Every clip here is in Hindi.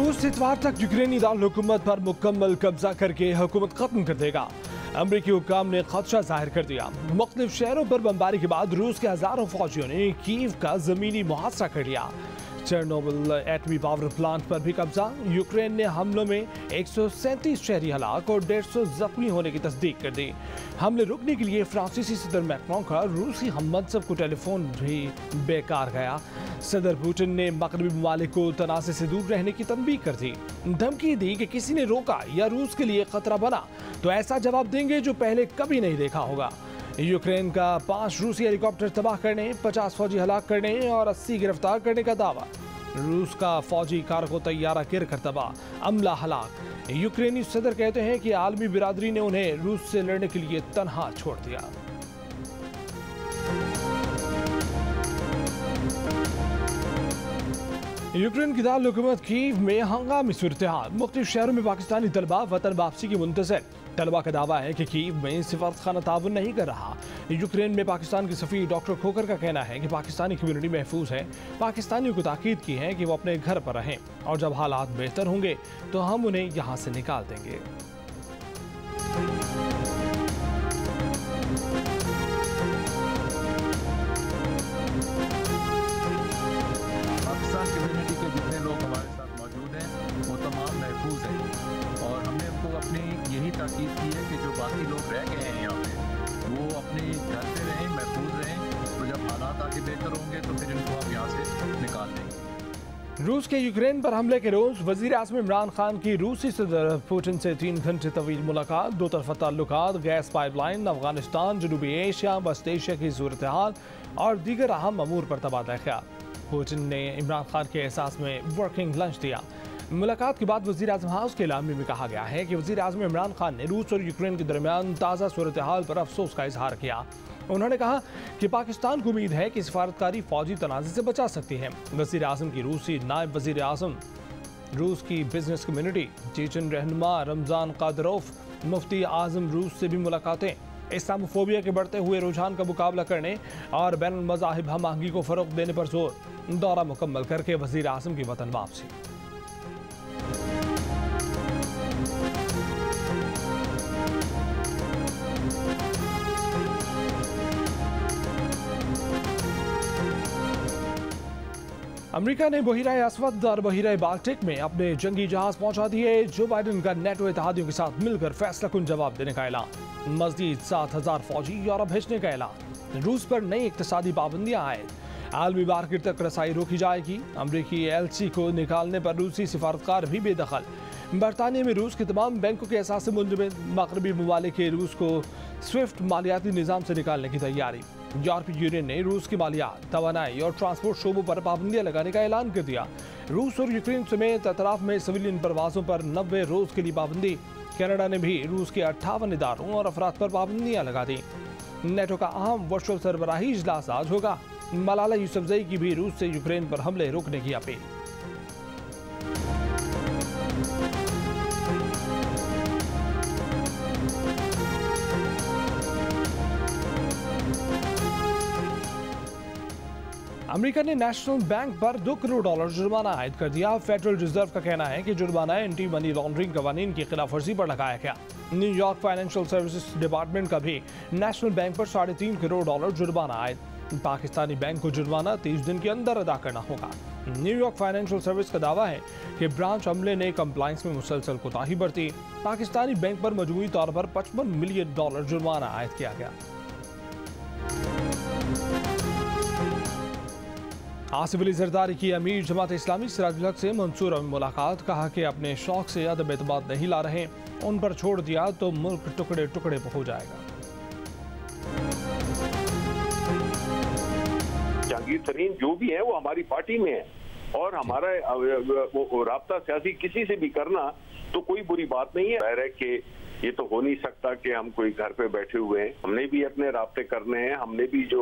रूस इतवार तक यूक्रेनी दारुल-हुकूमत पर मुकम्मल कब्जा करके हुकूमत खत्म कर देगा। अमरीकी हुक्काम ने खदशा जाहिर कर दिया। मुख्तलिफ शहरों पर बमबारी के बाद रूस के हजारों फौजियों ने कीव का जमीनी मुहासरा कर लिया। चेरनोबिल एटमी पावर प्लांट पर भी कब्जा। यूक्रेन ने हमलों में 137 शहरी हलाक और 150 जख्मी होने की तस्दीक कर दी। हमले रोकने के लिए फ्रांसीसी सदर मैक्रों का रूसी हममनसब को टेलीफोन भी बेकार गया। सदर पुतिन ने मगरबी ममालिक को तनाज़े से दूर रहने की तंबीह कर दी। धमकी दी कि किसी ने रोका या रूस के लिए खतरा बना तो ऐसा जवाब देंगे जो पहले कभी नहीं देखा होगा। यूक्रेन का 5 रूसी हेलीकॉप्टर तबाह करने, 50 फौजी हलाक करने और 80 गिरफ्तार करने का दावा। रूस का फौजी कारगो तैयारा गिर कर तबाह, अमला हलाक। यूक्रेनी सदर कहते हैं कि आलमी बिरादरी ने उन्हें रूस से लड़ने के लिए तन्हा छोड़ दिया। यूक्रेन की दारुल-हुकूमत कीव में हंगामी सूरत-ए-हाल। मुख्तलिफ शहरों में पाकिस्तानी तलबा वतन वापसी की मुंतज़िर। तलबा का दावा है कि कीव में सिफारतखाना ताउन नहीं कर रहा। यूक्रेन में पाकिस्तान के सफ़ीर डॉक्टर खोकर का कहना है कि पाकिस्तानी कम्युनिटी महफूज है। पाकिस्तानियों को ताकीद की है कि वो अपने घर पर रहें और जब हालात बेहतर होंगे तो हम उन्हें यहाँ से निकाल देंगे। पाकिस्तान कम्युनिटी के जितने लोग हमारे साथ मौजूद हैं वो तमाम महफूज हैं और हमने उनको अपनी यही ताकीद की है कि जो बाकी लोग रह गए हैं यहाँ पे वो अपने घर पे रहें, महफूज रहें। तो जब हालात आगे बेहतर होंगे तो फिर इनको हम यहाँ से निकाल देंगे। रूस के यूक्रेन पर हमले के रोज वजीर आज़म इमरान खान की रूसी सदर पुतिन से 3 घंटे तवील मुलाकात। दो तरफा ताल्लुकात, गैस पाइपलाइन, अफगानिस्तान, जनूबी एशिया, वस्त एशिया की सूरत हाल और दीगर अहम अमूर पर तबादला ख्याल। पुतिन ने इमरान खान के एहसास में वर्किंग लंच दिया। मुलाकात के बाद वज़ीर आज़म हाउस के एलान में कहा गया है कि वज़ीर आज़म इमरान खान ने रूस और यूक्रेन के दरमियान ताज़ा सूरत हाल पर अफसोस का इजहार किया। उन्होंने कहा कि पाकिस्तान को उम्मीद है कि सिफारतकारी फौजी तनाज़े से बचा सकती है। वज़ीर आज़म की रूसी नायब वज़ीर आज़म, रूस की बिजनेस कम्युनिटी, चेचन रहनुमा रमज़ान कादरोफ, मुफ्ती आज़म रूस से भी मुलाकातें। इस्लामोफोबिया के बढ़ते हुए रुझान का मुकाबला करने और बैनुल मज़ाहिब हम आहंगी को फ़रोग़ देने पर जोर। दौरा मुकम्मल करके वज़ीर आज़म की वतन वापसी। अमेरिका ने बहीरा अस्वद और बहीरा बाल्टिक में अपने जंगी जहाज पहुंचा दिए। जो बाइडेन का नेटो इत्तेहादियों के साथ मिलकर फैसलाकुन जवाब देने का ऐलान। मज़ीद 7,000 फौजी यूरोप भेजने का ऐलान। रूस पर नई इक़्तिसादी पाबंदियां आए। आलमी मार्केट तक रसाई रोकी जाएगी। अमरीकी एलसी को निकालने पर रूसी सिफारतकार भी बेदखल। बरतानिया में रूस के तमाम बैंकों के एहसास से मुंजमद। मगरबी ममालिक के रूस को स्विफ्ट मालियाती निज़ाम से निकालने की तैयारी। यूरोपीय यूनियन ने रूस की मालियात, तवानाई और ट्रांसपोर्ट शोबों पर पाबंदियां लगाने का ऐलान कर दिया। रूस और यूक्रेन समेत अतराफ में सिविलियन परवाजों पर 90 रोज के लिए पाबंदी। कनाडा ने भी रूस के 58 इदारों और अफराद पर पाबंदियां लगा दी। नेटो का अहम वर्चुअल सरबराही इजलास आज होगा। मलाला यूसुफजई की भी रूस से यूक्रेन पर हमले रोकने की अपील। अमेरिका ने नेशनल बैंक पर $2 करोड़ जुर्माना आयद कर दिया। फेडरल रिजर्व का कहना है कि जुर्माना एंटी मनी लॉन्ड्रिंग कवानीन की खिलाफवर्जी पर लगाया गया। न्यूयॉर्क फाइनेंशियल सर्विसेज डिपार्टमेंट का भी नेशनल बैंक पर $3.5 करोड़ जुर्माना आयद। पाकिस्तानी बैंक को जुर्माना 30 दिन के अंदर अदा करना होगा। न्यूयॉर्क फाइनेंशियल सर्विस का दावा है कि ब्रांच अमले ने कंप्लायंस में मुसलसल कोताही बरती। पाकिस्तानी बैंक पर मजमूई तौर पर $55 मिलियन जुर्माना आयद किया गया। आसिफ अली जरदारी की अमीर जमात इस्लामी सिराजुल हक से मंसूर में मुलाकात। कहा कि अपने शौक से अदब एतमाद नहीं ला रहे, उन पर छोड़ दिया तो मुल्क टुकड़े टुकड़े हो जाएगा। जहांगीर तरीन जो भी है वो हमारी पार्टी में है और हमारा राब्ता सियासी किसी से भी करना तो कोई बुरी बात नहीं है। जाहिर है कि ये तो हो नहीं सकता कि हम कोई घर पे बैठे हुए हैं। हमने भी अपने राब्ते करने हैं। हमने भी जो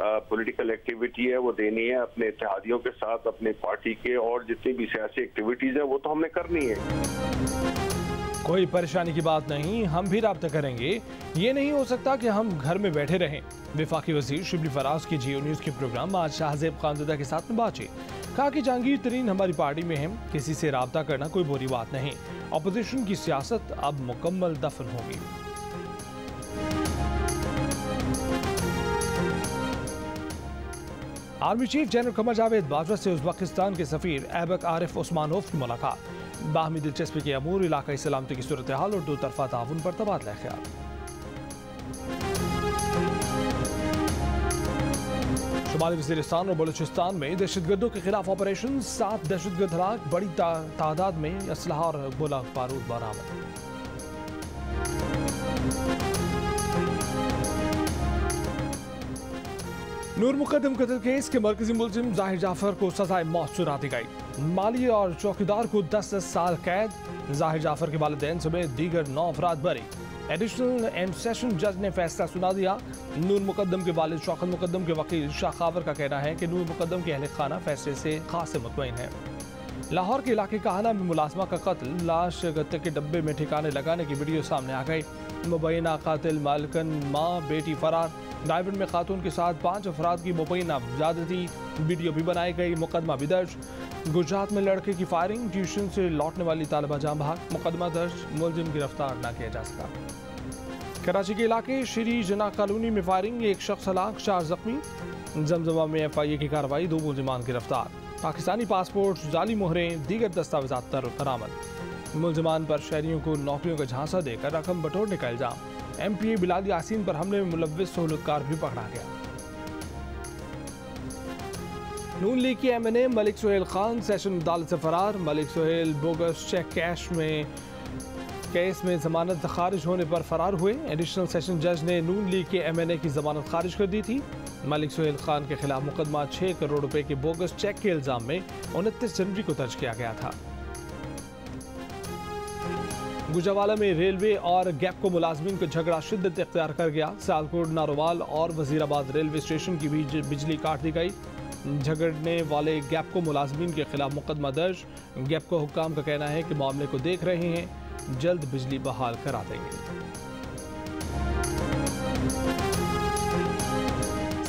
पॉलिटिकल एक्टिविटी है वो देनी है अपने इत्तेहादियों के साथ, अपने पार्टी के, और जितनी भी सियासी एक्टिविटीज है वो तो हमने करनी है। कोई परेशानी की बात नहीं, हम भी राब्ता करेंगे। ये नहीं हो सकता कि हम घर में बैठे रहें। वफाकी वजीर शिबली फराज की जियो न्यूज़ के प्रोग्राम आज शाहजेब खानज़ादा के साथ में बातचीत। कहा कि जहांगीर तरीन हमारी पार्टी में है, किसी से राब्ता करना कोई बुरी बात नहीं। अपोजिशन की सियासत अब मुकम्मल दफन होगी। Army chief general Qamar Javed Bajwa से उज़्बेकिस्तान के सफीर ऐबक आरिफ उस्मानोव की मुलाकात। बाहमी दिलचस्पी के अमूर, इलाकाई सलामती की सूरत हाल और दो तरफा ताउन पर तबादला ख्याल। शुमाली वज़ीरिस्तान और बलूचिस्तान में दहशतगर्दों के खिलाफ ऑपरेशन, 7 दहशतगर्द हलाक, बड़ी तादाद में असलहा और गोला बारूद बरामद। नूर मुकद्दम कत्ल केस के मरकजी मुलजिम जाहिर जाफर को सजाए मौत सुना दी गई। माली और चौकीदार को 10 साल कैद। जाहिर जाफर के वालिदैन समेत दीगर 9 अफराद बरी। एडिशनल एंड सेशन जज ने फैसला सुना दिया। नूर मुकद्दम के वालिद शौकत मुकद्दम के वकील शाह खावर का कहना है कि नूर मुकद्दम के अहल खाना फैसले से खासे मुतमईन है। लाहौर के इलाके काहना में मुलाजमा का कत्ल, लाश गत्ते के डब्बे में ठिकाने लगाने की वीडियो सामने आ गई। मुबैना कातिल मालकन माँ बेटी फरार। रायबंद में खातून के साथ 5 अफराद की मुबैना ज्यादती वीडियो भी बनाई गई। मुकदमा भी दर्ज। गुजरात में लड़के की फायरिंग, ट्यूशन से लौटने वाली तालिबा जाम भाग। मुकदमा दर्ज, मुलजिम गिरफ्तार न किया जा सका। कराची के इलाके श्री जना कॉलोनी में फायरिंग, 1 शख्स हलाक, 4 जख्मी। जमजमा में FIA की कार्रवाई, 2 मुलजिमान गिरफ्तार। पाकिस्तानी पासपोर्ट, जाली मोहरें, दीगर दस्तावेजात बरामद। मुलजिमान पर शहरियों को नौकरियों का झांसा देकर रकम बटोरने का इल्जाम। MPA बिलाल यासीन पर हमले में मुलव्विस सहूलतकार भी पकड़ा गया। नून लीग की MNA मलिक सुहेल खान सेशन अदालत से फरार। Malik Suhail bogus cheque cash में केस में जमानत खारिज होने पर फरार हुए। एडिशनल सेशन जज ने नून लीग के MNA की जमानत खारिज कर दी थी। मलिक सुहेल खान के खिलाफ मुकदमा 6 करोड़ रुपए के बोगस चेक के इल्जाम में 29 जनवरी को दर्ज किया गया था। गुजरावाला में रेलवे और गैपको मुलाजमीन का झगड़ा शिद्दत इख्तियार कर गया। सियालकोट, नारोवाल और वजीराबाद रेलवे स्टेशन की बीच बिजली काट दी गई। झगड़ने वाले गैपको मुलाजमीन के खिलाफ मुकदमा दर्ज। गैपको हुक्काम का कहना है कि मामले को देख रहे हैं, जल्द बिजली बहाल करा देंगे।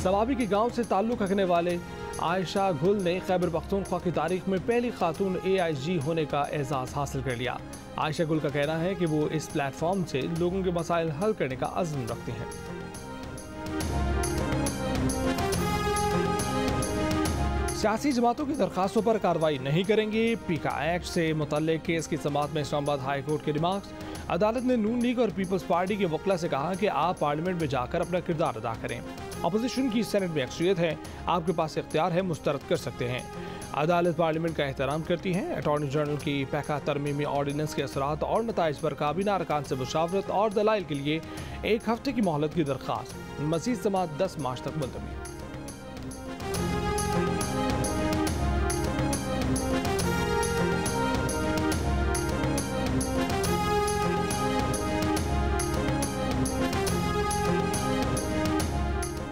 सवाबी के गांव से ताल्लुक रखने वाले आयशा गुल ने खैबर पख्तूनख्वा की तारीख में पहली खातून AIG होने का एजाज़ हासिल कर लिया। आयशा गुल का कहना है कि वो इस प्लेटफॉर्म से लोगों के मसाइल हल करने का अज़्म रखती हैं। सियासी जमातों की दरखास्तों पर कार्रवाई नहीं करेंगे। पीका एक्ट से मुतल्लिक केस की समाअत में इस्लामाबाद हाई कोर्ट के रिमार्क्स। अदालत ने नून लीग और पीपल्स पार्टी के वकला से कहा कि आप पार्लियामेंट में जाकर अपना किरदार अदा करें। अपोजिशन की सेनेट में अक्सरियत है, आपके पास इख्तियार है, मुस्तरद कर सकते हैं। अदालत पार्लियामेंट का एहतराम करती है। अटॉर्नी जनरल की पैका तरमीमी ऑर्डिनेंस के असरात और नताइज पर काबीना अरकान से मुशावरत और दलाइल के लिए 1 हफ्ते की मोहलत की दरख्वास्त। मज़ीद समाअत 10 मार्च तक मुलतवी।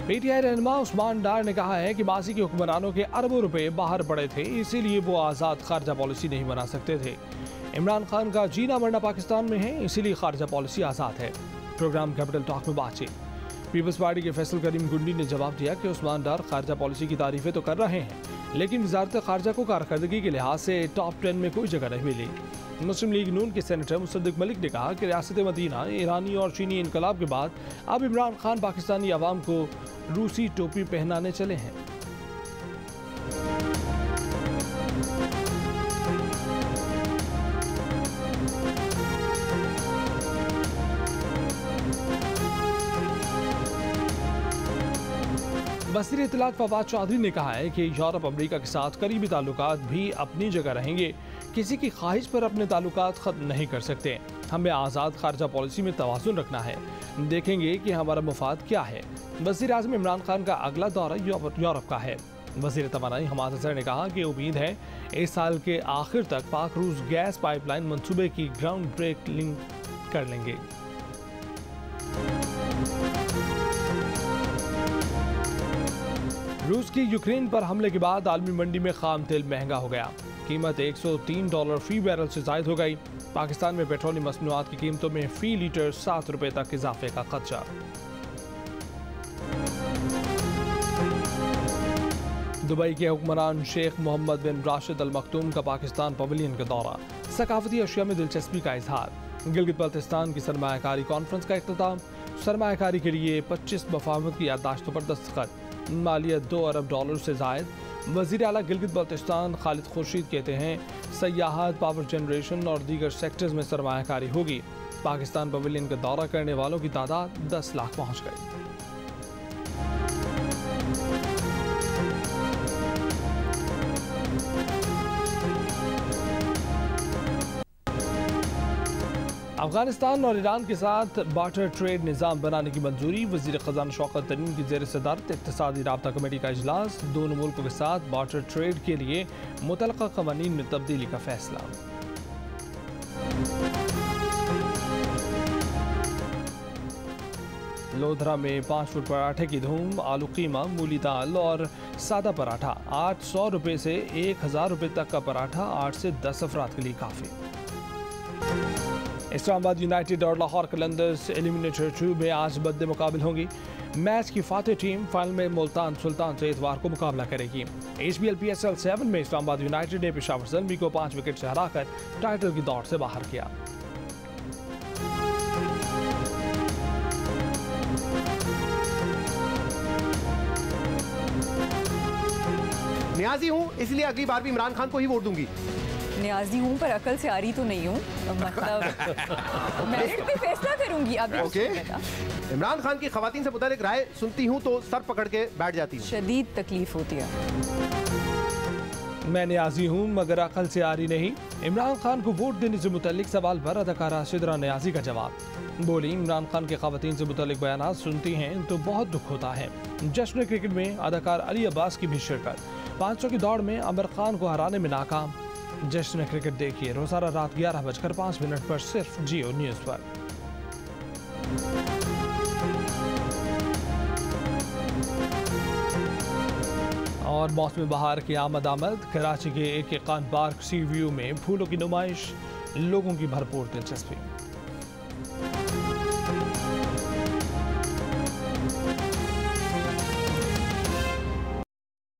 PTI रहनुमा उस्मान डार ने कहा है कि माजी के हुक्मरानों के अरबों रुपए बाहर पड़े थे, इसीलिए वो आज़ाद खारजा पॉलिसी नहीं बना सकते थे। इमरान खान का जीना मरना पाकिस्तान में है, इसीलिए खारजा पॉलिसी आज़ाद है। प्रोग्राम कैपिटल टॉक में बातचीत। पीपल्स पार्टी के फैसल करीम गुंडी ने जवाब दिया कि उस्मान डार खारजा पॉलिसी की तारीफें तो कर रहे हैं, लेकिन वजारत खारजा को कारकर्दगी के लिहाज से टॉप 10 में कोई जगह नहीं मिली। मुस्लिम लीग नून के सेनेटर मुसद्दिक मलिक ने कहा कि रियासत मदीना, ईरानी और चीनी इनकलाब के बाद अब इमरान खान पाकिस्तानी अवाम को रूसी टोपी पहनाने चले हैं। वज़ीर इत्तलात फवाद चौधरी ने कहा है कि यूरोप अमेरिका के साथ करीबी ताल्लुकात भी अपनी जगह रहेंगे, किसी की ख्वाहिश पर अपने ताल्लुकात ख़त्म नहीं कर सकते। हमें आज़ाद खारजा पॉलिसी में तवाज़ुन रखना है, देखेंगे कि हमारा मुफाद क्या है। वज़ीर आज़म इमरान खान का अगला दौरा यूरोप का है। वज़ीर तवानाई हमाद अज़हर ने कहा कि उम्मीद है इस साल के आखिर तक पाक रूस गैस पाइपलाइन मंसूबे की ग्राउंड ब्रेकिंग कर लेंगे। रूस की यूक्रेन पर हमले के बाद आलमी मंडी में खाम तेल महंगा हो गया। कीमत $103 फी बैरल से जायद हो गई। पाकिस्तान में पेट्रोलियम मसनूआत की कीमतों में फी लीटर 7 रुपए तक इजाफे का खदशा। दुबई के हुक्मरान शेख मोहम्मद बिन राशिद अल मखतूम का पाकिस्तान पवेलियन का दौरा, सकाफती अशिया में दिलचस्पी का इजहार। गिलगित बल्तिस्तान की सरमायाकारी कॉन्फ्रेंस का इख्तिताम, सरमायाकारी के लिए 25 मफाहमत की याददाश्तों पर दस्तखत, मालियत $2 अरब से जायद। वज़ीर आला गिलगित बल्तिस्तान खालिद खुर्शीद कहते हैं सयाहत, पावर जनरेशन और दीगर सेक्टर्स में सरमायाकारी होगी। पाकिस्तान पवेलियन का दौरा करने वालों की तादाद 10 लाख पहुँच गई। अफगानिस्तान और ईरान के साथ बार्टर ट्रेड निज़ाम बनाने की मंजूरी। वज़ीर ख़ज़ाना शौकत तरीन की ज़ेर सदारत इक़्तिसादी राब्ता कमेटी का इजलास। दोनों मुल्कों के साथ बार्टर ट्रेड के लिए मुतल्लक़ा क़वानीन में तब्दीली का फैसला। लोधरा में 5 फुट पराठे की धूम। आलू कीमा, मूली दाल और सादा पराठा 800 रुपये से 1000 रुपये तक का पराठा 8 से 10 अफराद के लिए काफ़ी। इस्लामाबाद यूनाइटेड और लाहौर कलंदर्स एलिमिनेटर 2 में आज बद्दे मुकाबिल होंगी। मैच की फातेह टीम फाइनल में मुल्तान सुल्तान से इतवार को मुकाबला करेगी। HBL PSL 7 में इस्लामाबाद यूनाइटेड ने पेशावर ज़ल्मी को 5 विकेट से हराकर टाइटल की दौड़ से बाहर किया। न्याजी हूँ इसलिए अगली बार भी इमरान खान को ही वोट दूंगी। न्याजी हूँ पर अकल से आ रही तो नहीं हूँ, मतलब मैं भी फैसला करूंगी अभी। ओके। इमरान खान की खवातीन से मुतालिक राय सुनती हूँ तो सर पकड़ के बैठ जाती हूँ। शदीद तकलीफ होती है। मैं न्याजी हूँ मगर अकल से आ रही नहीं। इमरान खान को वोट देने से मुतालिक सवाल पर अदाकारा सिदरा न्याजी का जवाब। बोली, इमरान खान के खवातीन से मुतालिक बयान सुनती हैं तो बहुत दुख होता है। जश्न क्रिकेट में अदाकार अली अब्बास की भी शिरकत। 500 की दौड़ में आमिर खान को हराने में नाकाम। जश्न क्रिकेट देखिए रोजाना रात 11:05 पर सिर्फ जियो न्यूज़ पर। और मौसम बहार की आमद। कराची के AK खान पार्क सी व्यू में फूलों की नुमाइश, लोगों की भरपूर दिलचस्पी।